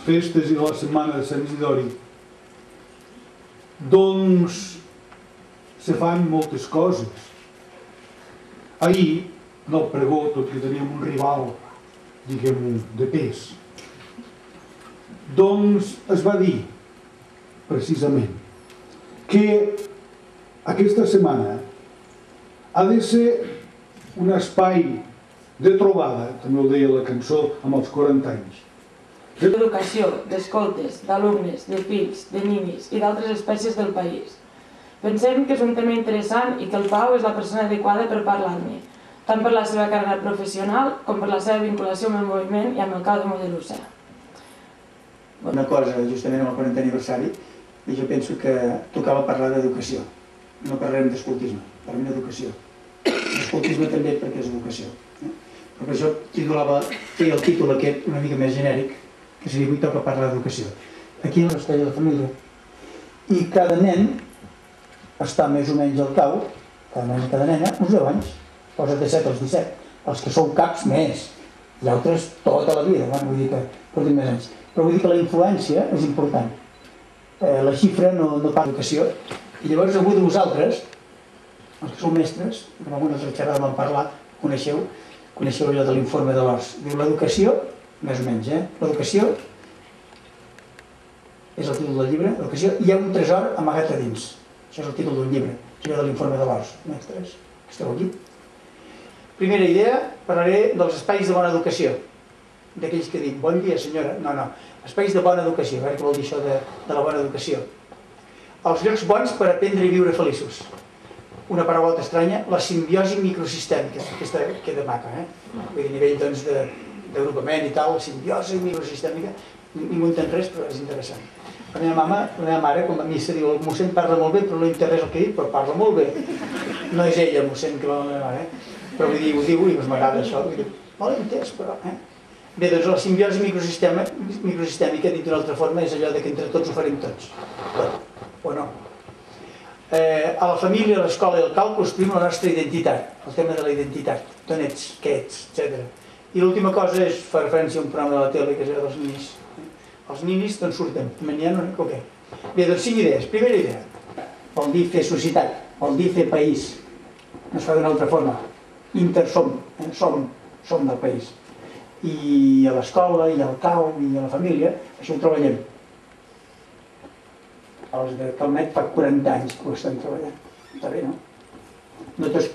festes i de la setmana de Sant Isidori, doncs se fan moltes coses. Ahir, en el pregó, tot que teníem un rival, diguem-ho, de pes, doncs es va dir, precisament, que aquesta setmana ha de ser un espai de trobada, també ho deia la cançó, amb els 40 anys. D'educació, d'escoltes, d'alumnes, de fills, de ninis i d'altres espècies del país. Pensem que és un tema interessant i que el Pau és la persona adequada per parlar-ne, tant per la seva carrera professional com per la seva vinculació amb el moviment i amb el cau de Mollerussa. Una cosa, justament amb el 40è aniversari, i jo penso que tocava parlar d'educació. No parlarem d'escoltisme, parlem d'educació. L'escoltisme també perquè és educació. Però per això feia el títol aquest una mica més genèric, que seria avui toca parlar d'educació. Aquí és l'estella de família. I cada nen està més o menys al cau, cada nen i cada nena, uns 10 anys. Posa't de 7 als 17. Els que sou caps, més. I altres tota la vida, vull dir que portin més anys. Però vull dir que la influència és important. La xifra no parla d'educació. I llavors algú de vosaltres, els que sou mestres, que en alguna altra xerrada vam parlar, coneixeu allò de l'informe de l'ORS. Diu l'educació, més o menys, l'educació és el títol del llibre, l'educació, hi ha un tresor amagat a dins. Això és el títol d'un llibre, és allò de l'informe de l'ORS, mestres, que esteu aquí. Primera idea, parlaré dels espais de bona educació. D'aquells que dic, bon dia senyora, no, espais de bona educació, a veure què vol dir això de la bona educació. Els llocs bons per aprendre i viure feliços. Una paraulota estranya, la simbiosi microsistèmica, aquesta queda maca, vull dir, a nivell d'agrupament i tal, simbiosi microsistèmica, ningú entén res, però és interessant. La meva mare, quan va a missa, diu, el mossèn parla molt bé, però no entén res el que dic, però parla molt bé. No és ella, el mossèn, que la meva mare, però vull dir, ho diu i m'agrada això, vull dir, no l'he entès, però, Bé, doncs la simbiosi microsistèmica, dit d'una altra forma, és allò que entre tots ho farem tots. O no. A la família, a l'escola i al cau construïm la nostra identitat, el tema de la identitat, d'on ets, què ets, etc. I l'última cosa és, fa referència a un programa de la tele que és dels ninis. Els ninis d'on surten? Maniano, o què? Bé, doncs 5 idees. Primera idea, vol dir fer societat, vol dir fer país. No es fa d'una altra forma. Intersom, som del país. I a l'escola, i al cau, i a la família, això ho treballem. Els de Calmet fa 40 anys que ho estan treballant. Està bé, no? No tots